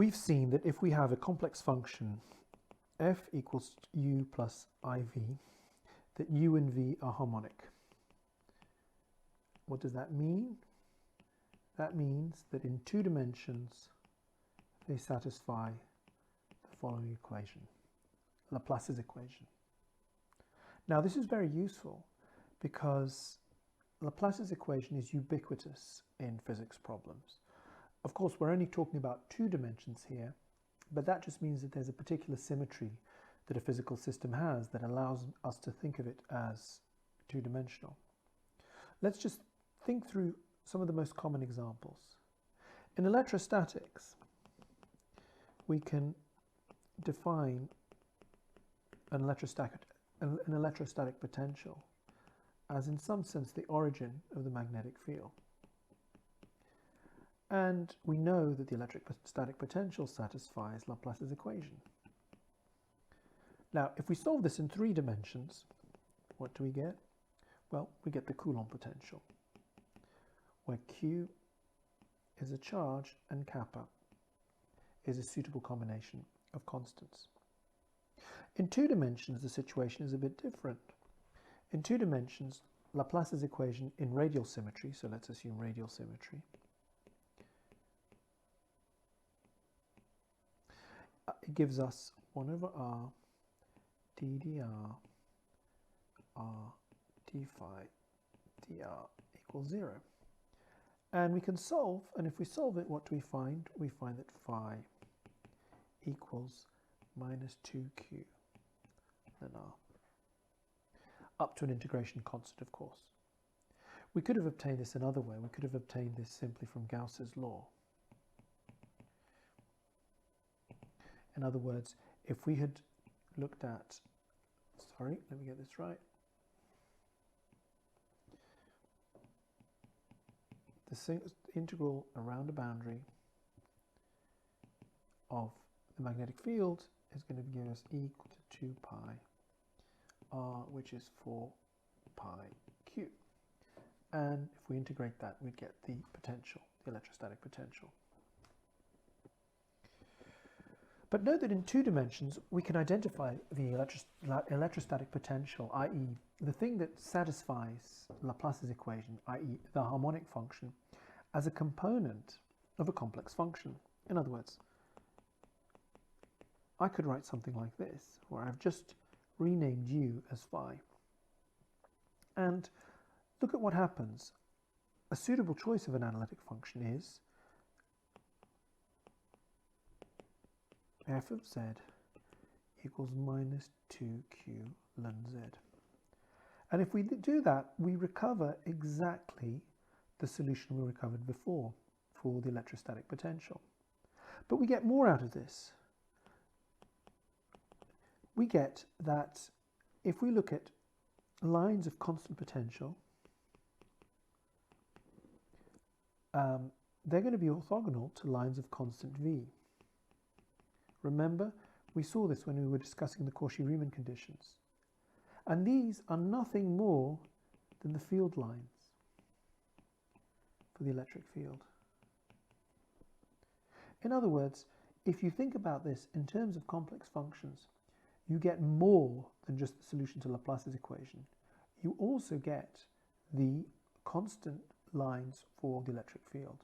We've seen that if we have a complex function f equals u plus iv, that u and v are harmonic. What does that mean? That means that in 2 dimensions they satisfy the following equation, Laplace's equation. Now this is very useful because Laplace's equation is ubiquitous in physics problems. Of course, we're only talking about 2 dimensions here, but that just means that there's a particular symmetry that a physical system has that allows us to think of it as 2-dimensional. Let's just think through some of the most common examples. In electrostatics, we can define an electrostatic potential as, in some sense, the origin of the magnetic field. And we know that the electrostatic potential satisfies Laplace's equation. Now, if we solve this in 3 dimensions, what do we get? Well, we get the Coulomb potential, where Q is a charge and kappa is a suitable combination of constants. In 2 dimensions, the situation is a bit different. In 2 dimensions, Laplace's equation in radial symmetry, so let's assume radial symmetry, it gives us 1 over r d dr r d phi dr equals 0. And we can solve, and if we solve it, what do we find? We find that phi equals minus 2q ln r, up to an integration constant, of course. We could have obtained this another way. We could have obtained this simply from Gauss's law. In other words, if we had looked at, sorry, let me get this right. The integral around a boundary of the magnetic field is going to give us e equal to 2 pi r, which is 4 pi q. And if we integrate that, we'd get the potential, the electrostatic potential. But note that in 2 dimensions, we can identify the electrostatic potential, i.e. the thing that satisfies Laplace's equation, i.e. the harmonic function, as a component of a complex function. In other words, I could write something like this, where I've just renamed u as phi. And look at what happens. A suitable choice of an analytic function is f of z equals minus 2q ln z. And if we do that, we recover exactly the solution we recovered before for the electrostatic potential. But we get more out of this. We get that if we look at lines of constant potential, they're going to be orthogonal to lines of constant v. Remember, we saw this when we were discussing the Cauchy-Riemann conditions. And these are nothing more than the field lines for the electric field. In other words, if you think about this in terms of complex functions, you get more than just the solution to Laplace's equation. You also get the constant lines for the electric field.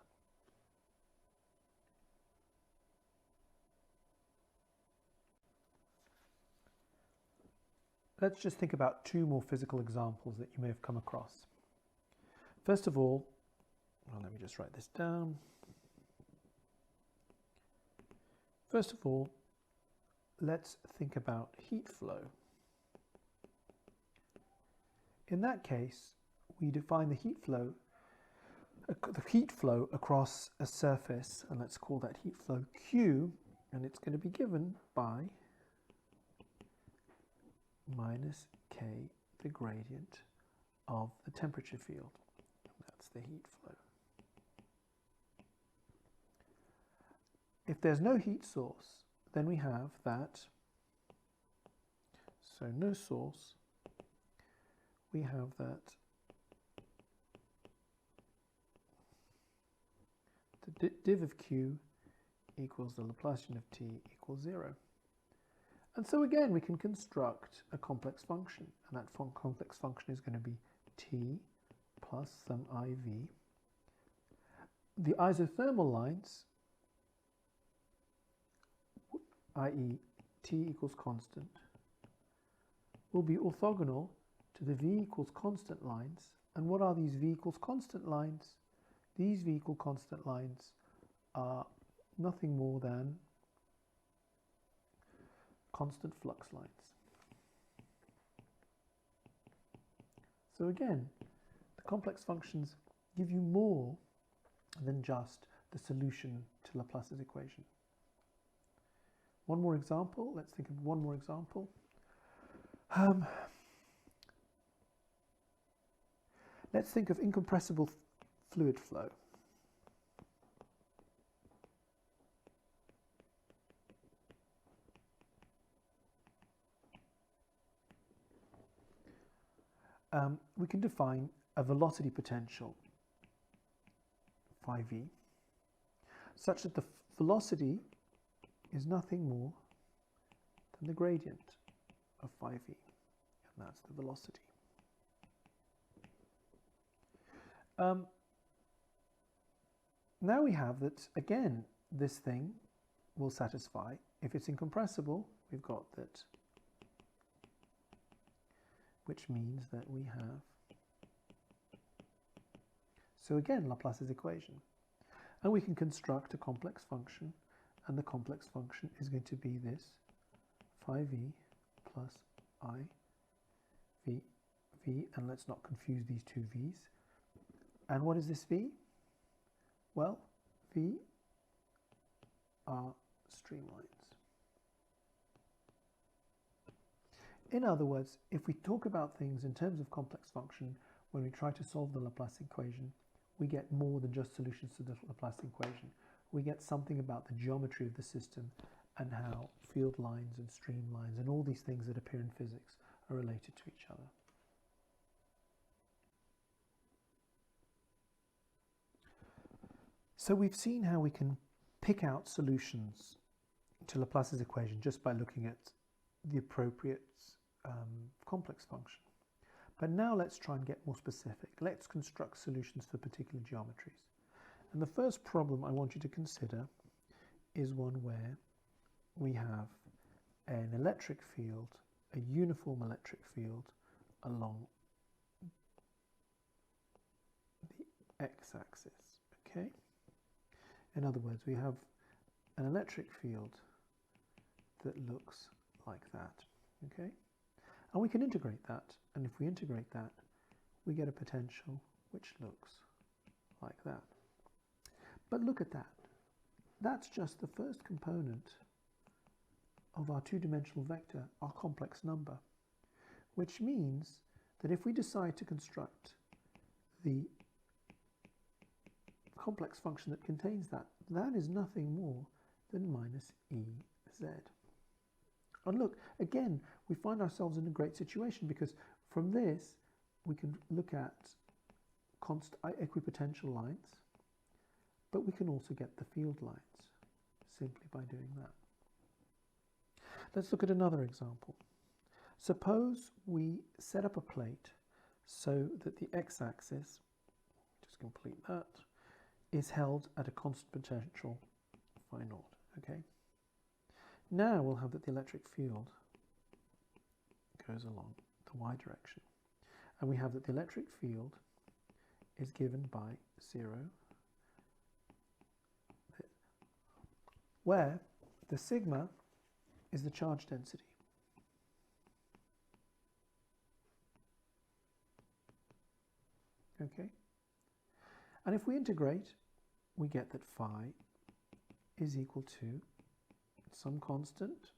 Let's just think about 2 more physical examples that you may have come across. First of all, well, let me just write this down. First of all, let's think about heat flow. In that case, we define the heat flow across a surface, and let's call that heat flow Q, and it's going to be given by minus K, the gradient of the temperature field. That's the heat flow. If there's no heat source, then we have that, so no source, we have that the div of Q equals the Laplacian of t equals 0. And so again, we can construct a complex function, and that complex function is going to be t plus some iv. The isothermal lines, i.e. t equals constant, will be orthogonal to the v equals constant lines. And what are these v equals constant lines? These v equal constant lines are nothing more than constant flux lines. So again, the complex functions give you more than just the solution to Laplace's equation. One more example. Let's think of one more example. Let's think of incompressible fluid flow. We can define a velocity potential, phi v, such that the velocity is nothing more than the gradient of phi v, and that's the velocity. Now we have that, again, this thing will satisfy. If it's incompressible, we've got that, which means that we have, so again, Laplace's equation. And we can construct a complex function, and the complex function is going to be this phi v plus I v, and let's not confuse these two v's. And what is this v? Well, v are streamlines. In other words, if we talk about things in terms of complex function, when we try to solve the Laplace equation, we get more than just solutions to the Laplace equation. We get something about the geometry of the system and how field lines and streamlines and all these things that appear in physics are related to each other. So we've seen how we can pick out solutions to Laplace's equation just by looking at the appropriate complex function. But now let's try and get more specific. Let's construct solutions for particular geometries. And the first problem I want you to consider is one where we have an electric field, a uniform electric field along the x-axis, okay? In other words, we have an electric field that looks like that, okay? And we can integrate that, and if we integrate that, we get a potential which looks like that. But look at that. That's just the first component of our two-dimensional vector, our complex number, which means that if we decide to construct the complex function that contains that, that is nothing more than minus Ez. And look, again, we find ourselves in a great situation because from this we can look at constant equipotential lines, but we can also get the field lines simply by doing that. Let's look at another example. Suppose we set up a plate so that the x-axis, just complete that, is held at a constant potential phi naught, okay? Now we'll have that the electric field goes along the y direction. And we have that the electric field is given by 0, where the sigma is the charge density. Okay? And if we integrate, we get that phi is equal to some constant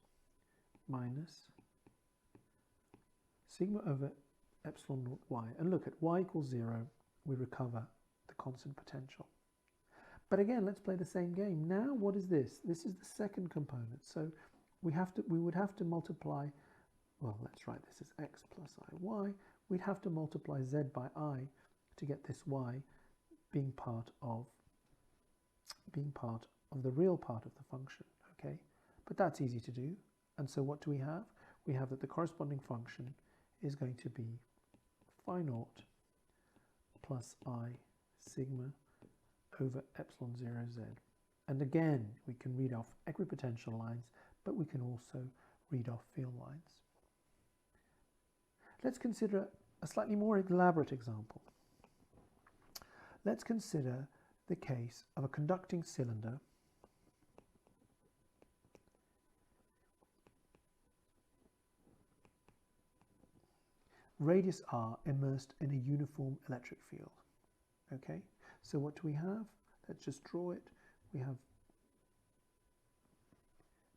minus sigma over epsilon naught y. And look, at y equals 0, we recover the constant potential. But again, let's play the same game. Now, what is this? This is the second component. So we would have to multiply, well, let's write this as x plus iy. We'd have to multiply z by I to get this y being part of the real part of the function, okay? But that's easy to do. And so what do we have? We have that the corresponding function is going to be phi naught plus I sigma over epsilon 0 z. And again, we can read off equipotential lines, but we can also read off field lines. Let's consider a slightly more elaborate example. Let's consider the case of a conducting cylinder radius r immersed in a uniform electric field. Okay, so what do we have? Let's just draw it. We have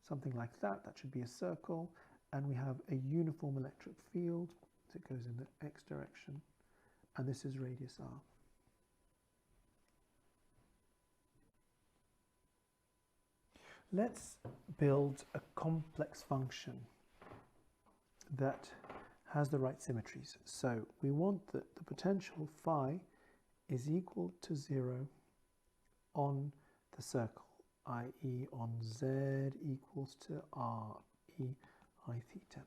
something like that. That should be a circle. And we have a uniform electric field. So it goes in the x direction. And this is radius r. Let's build a complex function that has the right symmetries. So we want that the potential phi is equal to 0 on the circle, i.e. on z equals to r e I theta.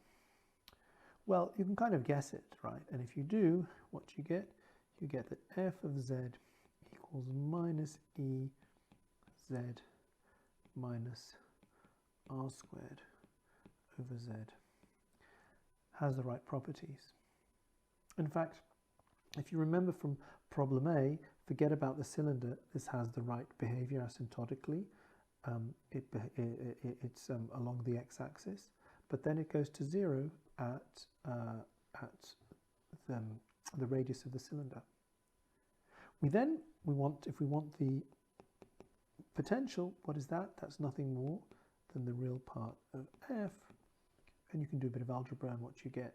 Well, you can kind of guess it, right? And if you do, what you get that f of z equals minus e z minus r squared over z has the right properties. In fact, if you remember from problem A, forget about the cylinder. This has the right behavior asymptotically. It's along the x-axis, but then it goes to 0 at the radius of the cylinder. If we want the potential, what is that? That's nothing more than the real part of f. And you can do a bit of algebra, and what you get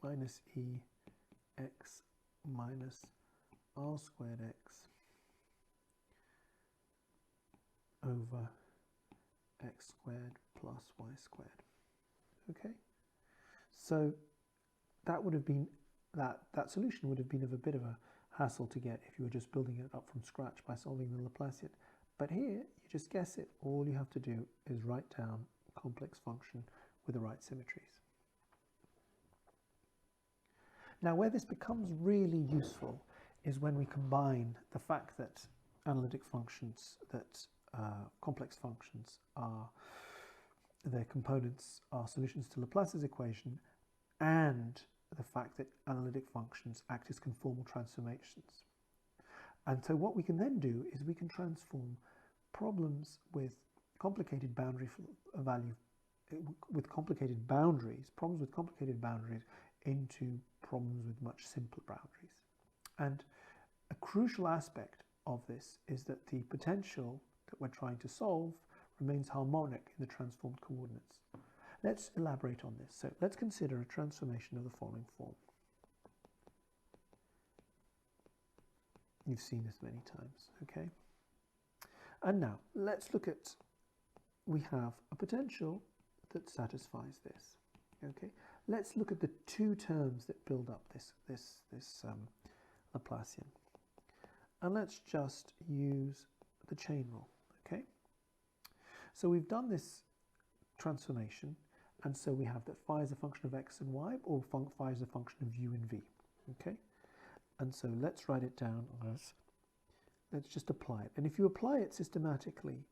minus e x minus r squared x over x squared plus y squared. Okay, so that would have been that solution would have been of a bit of a hassle to get if you were just building it up from scratch by solving the Laplacian. But here you just guess it. All you have to do is write down a complex function with the right symmetries. Now, where this becomes really useful is when we combine the fact that analytic functions, that complex functions are, their components are solutions to Laplace's equation, and the fact that analytic functions act as conformal transformations. And so what we can then do is we can transform problems with complicated boundary value, with complicated boundaries, problems with complicated boundaries into problems with much simpler boundaries. And a crucial aspect of this is that the potential that we're trying to solve remains harmonic in the transformed coordinates. Let's elaborate on this. So let's consider a transformation of the following form. You've seen this many times, okay? And now let's look at, we have a potential that satisfies this, okay? Let's look at the two terms that build up this Laplacian. And let's just use the chain rule, okay? So we've done this transformation, and so we have that phi is a function of x and y, or phi is a function of u and v, okay? And so let's write it down as, let's just apply it. And if you apply it systematically,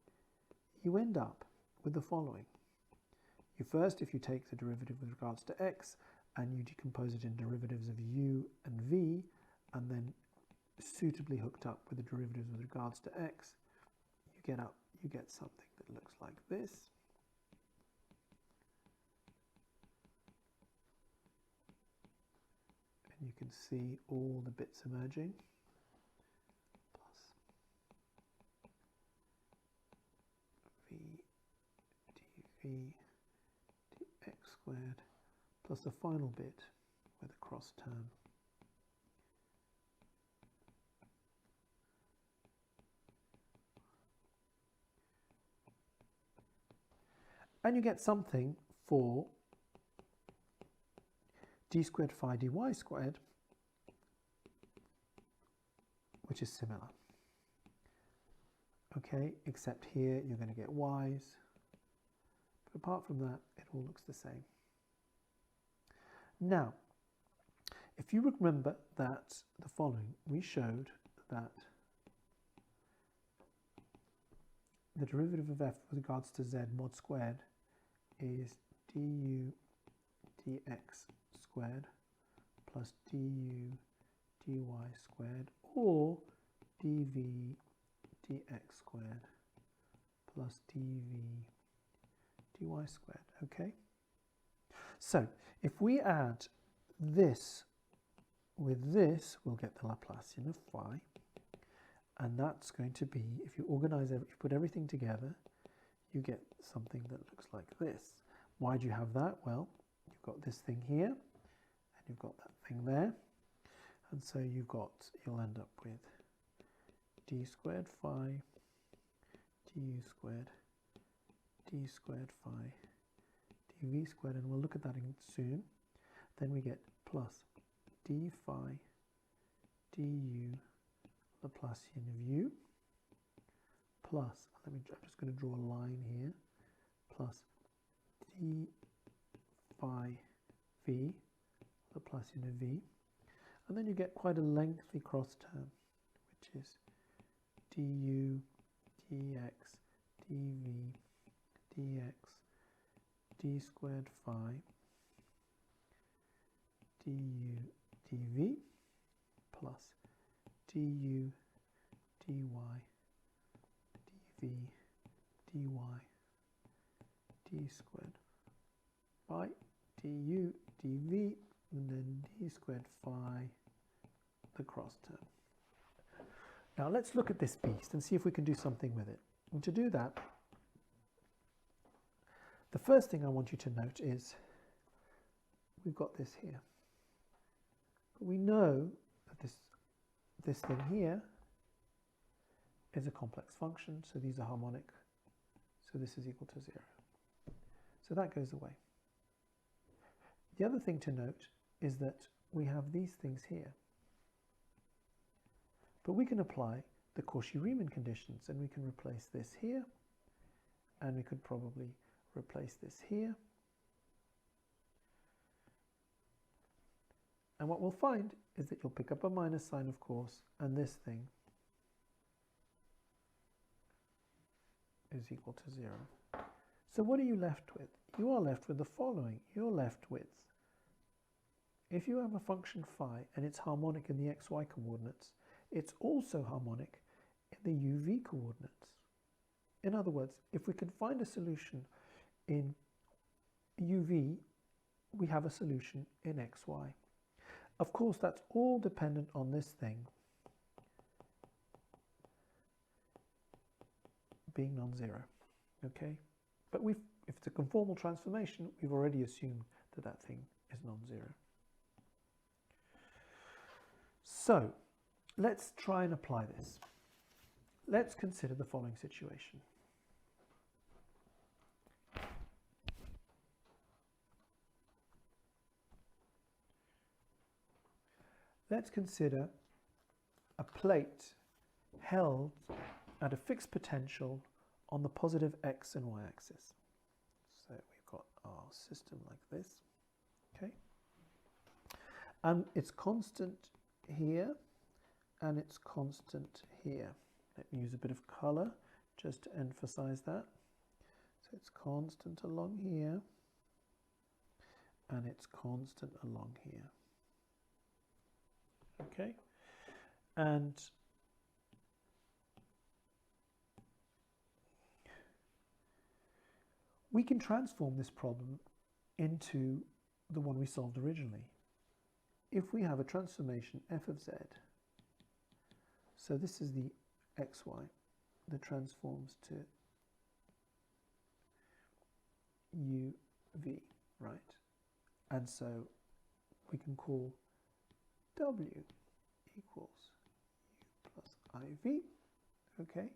you end up with the following. If you take the derivative with regards to x, and you decompose it in derivatives of u and v, and then suitably hooked up with the derivatives with regards to x, you get something that looks like this. And you can see all the bits emerging. Plus v dv dx squared plus the final bit with a cross term. And you get something for d squared phi dy squared, which is similar. okay, except here you're going to get y's. But apart from that, it all looks the same. Now, if you remember that the following, we showed that the derivative of f with regards to z mod squared is du dx squared plus du dy squared, or dv dx squared plus dv dy squared, okay? So if we add this with this, we'll get the Laplacian of phi, and that's going to be, if you organize, if you put everything together, you get something that looks like this. Why do you have that? Well, you've got this thing here, and you've got that thing there, and so you'll end up with d squared phi du squared d squared phi dv squared, and we'll look at that soon. Then we get plus d phi du Laplacian of u plus, I'm just going to draw a line here, plus d phi v Laplacian of v, and then you get quite a lengthy cross term, which is du dx dv dx d squared phi du dv plus du dy dv dy d squared phi du dv, and then d squared phi, the cross term. Now let's look at this beast and see if we can do something with it. And to do that, the first thing I want you to note is we've got this here. But we know that this thing here is a complex function, so these are harmonic, so this is equal to 0. So that goes away. The other thing to note is that we have these things here. But we can apply the Cauchy-Riemann conditions, and we can replace this here, and we could probably replace this here. And what we'll find is that you'll pick up a minus sign, of course, and this thing is equal to 0. So what are you left with? You are left with the following. You're left with, if you have a function phi and it's harmonic in the xy coordinates, it's also harmonic in the uv coordinates. In other words, if we can find a solution in uv, we have a solution in xy. Of course, that's all dependent on this thing being non-zero, okay? But if it's a conformal transformation, we've already assumed that that thing is non-zero. So let's try and apply this. Let's consider the following situation. Let's consider a plate held at a fixed potential on the positive x and y axis. So we've got our system like this, okay? And it's constant here, and it's constant here. Let me use a bit of color just to emphasize that. So it's constant along here, and it's constant along here. Okay, and we can transform this problem into the one we solved originally. If we have a transformation f of z, so this is the xy that transforms to uv, right? And so we can call w equals u plus iv, okay?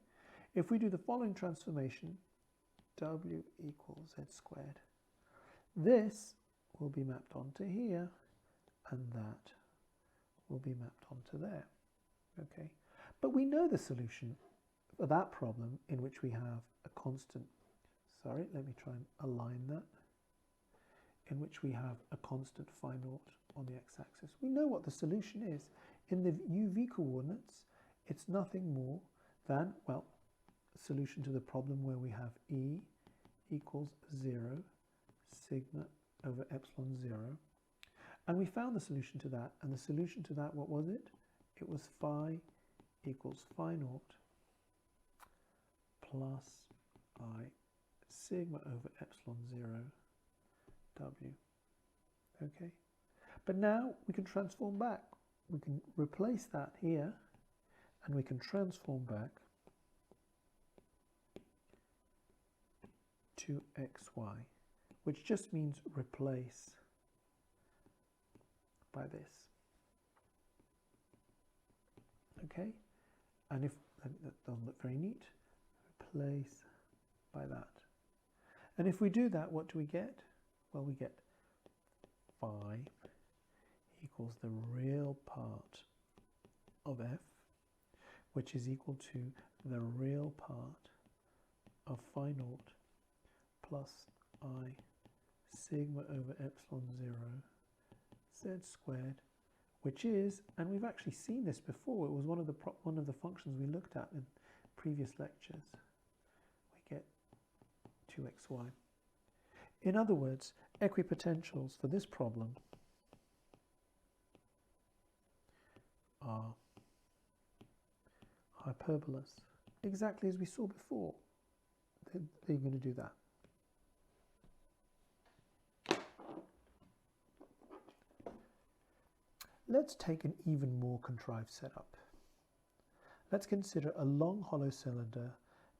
If we do the following transformation, w equals z squared, this will be mapped onto here, and that will be mapped onto there, okay? But we know the solution for that problem in which we have a constant, sorry, let me try and align that, in which we have a constant phi naught on the x-axis. We know what the solution is. In the uv coordinates, it's nothing more than, well, solution to the problem where we have E equals 0 sigma over epsilon 0. And we found the solution to that. And the solution to that, what was it? It was phi equals phi naught plus I sigma over epsilon 0 W. Okay. But now we can transform back. We can replace that here and we can transform back to xy, which just means replace by this. Okay, and if that doesn't look very neat, replace by that. And if we do that, what do we get? Well, we get phi equals the real part of f, which is equal to the real part of phi naught plus I sigma over epsilon 0 z squared, which is, and we've actually seen this before, it was one of the functions we looked at in previous lectures. We get 2xy. In other words, equipotentials for this problem are hyperbolas, exactly as we saw before. They're going to do that. Let's take an even more contrived setup. Let's consider a long hollow cylinder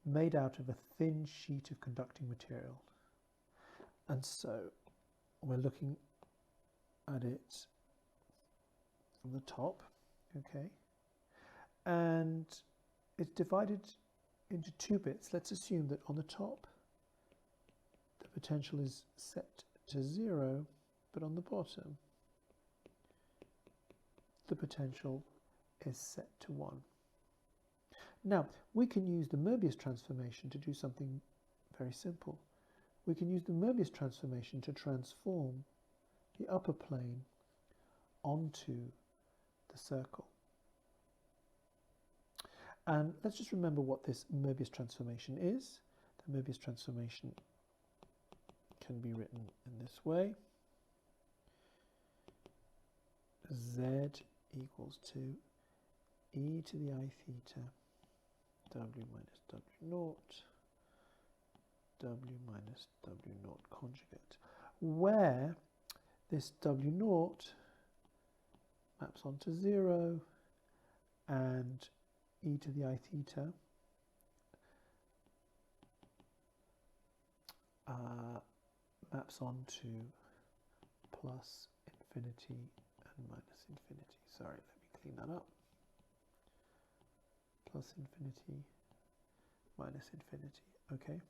made out of a thin sheet of conducting material. And so we're looking at it from the top, okay? And it's divided into two bits. Let's assume that on the top, the potential is set to 0, but on the bottom, the potential is set to 1. Now, we can use the Möbius transformation to do something very simple. We can use the Möbius transformation to transform the upper plane onto the circle. And let's just remember what this Möbius transformation is. The Möbius transformation can be written in this way. Z equals to e to the I theta w minus w naught w minus w naught conjugate, where this w naught maps onto 0 and e to the I theta maps onto plus infinity and minus infinity. Sorry, let me clean that up. Plus infinity, minus infinity. Okay.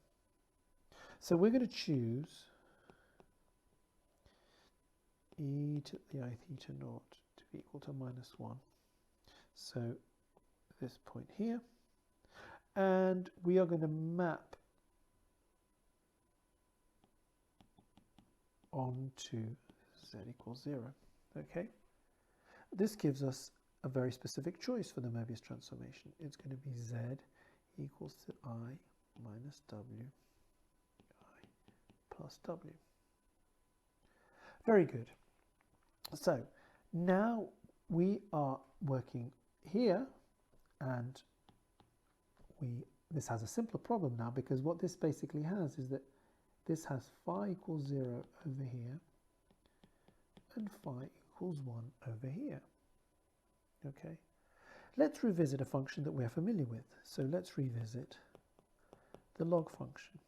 So we're going to choose e to the I theta naught to be equal to minus 1. So this point here. And we are going to map onto z equals 0. Okay. This gives us a very specific choice for the Möbius transformation. It's going to be z equals to I minus w, I plus w. Very good. So now we are working here, and this has a simpler problem now, because what this basically has is that this has phi equals 0 over here and phi equals 1 over here. Okay, let's revisit a function that we're familiar with. So let's revisit the log function.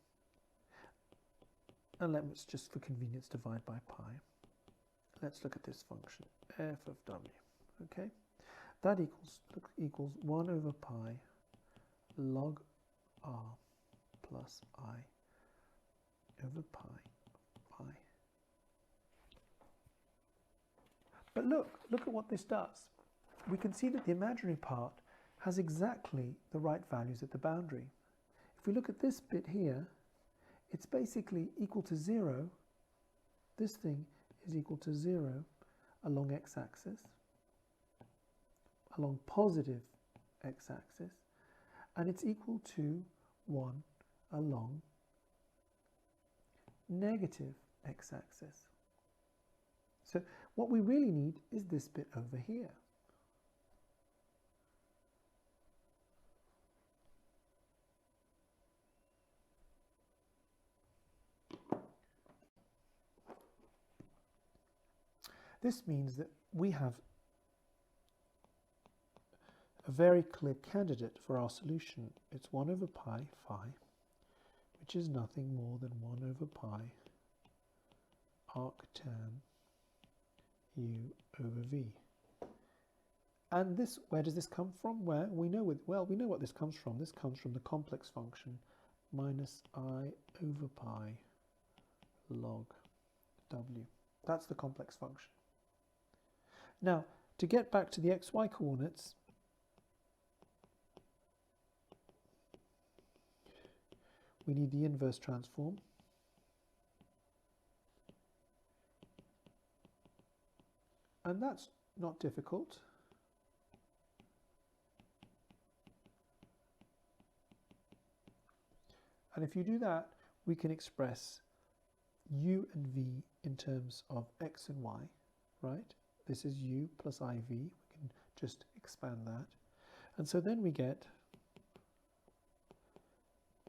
And let's just, for convenience, divide by pi. Let's look at this function, f of w. Okay, that equals 1 over pi log r plus I over pi. But look at what this does. We can see that the imaginary part has exactly the right values at the boundary. If we look at this bit here, it's basically equal to 0. This thing is equal to 0 along x-axis, along positive x-axis, and it's equal to 1 along negative x-axis. So what we really need is this bit over here. This means that we have a very clear candidate for our solution. It's 1 over pi phi, which is nothing more than 1 over pi arctan u over v. And this, where does this come from? Where we know what this comes from. This comes from the complex function minus I over pi log w. That's the complex function. Now, to get back to the xy coordinates, we need the inverse transform. And that's not difficult. And if you do that, we can express u and v in terms of x and y, right? This is u plus iv. We can just expand that. And so then we get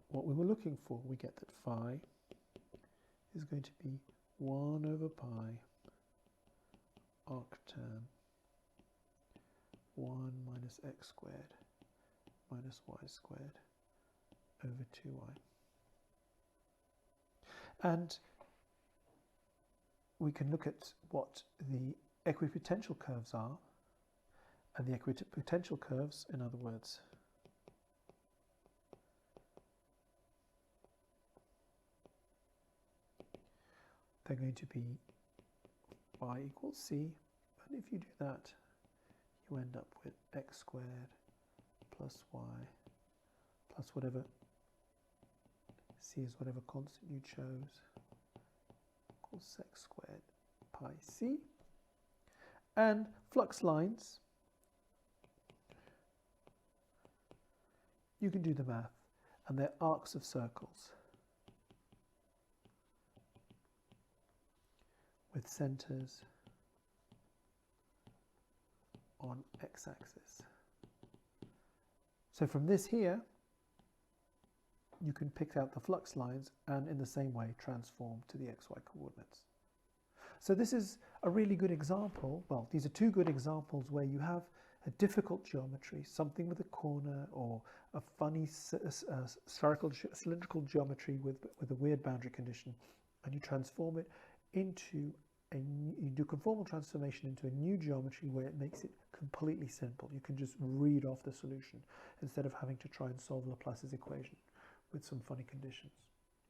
what we were looking for. We get that phi is going to be 1 over pi arctan 1 minus x squared minus y squared over 2y. And we can look at what the equipotential curves are, and the equipotential curves, in other words, they're going to be y equals c, and if you do that, you end up with x squared plus y plus whatever c is, whatever constant you chose, equals sec squared pi c. And flux lines, you can do the math, and they're arcs of circles with centers on x-axis. So from this here, you can pick out the flux lines and in the same way transform to the xy coordinates. So this is a really good example. Well, these are two good examples where you have a difficult geometry, something with a corner or a funny spherical cylindrical geometry with a weird boundary condition, and you transform it into you do conformal transformation into a new geometry where it makes it completely simple. You can just read off the solution instead of having to try and solve Laplace's equation with some funny conditions.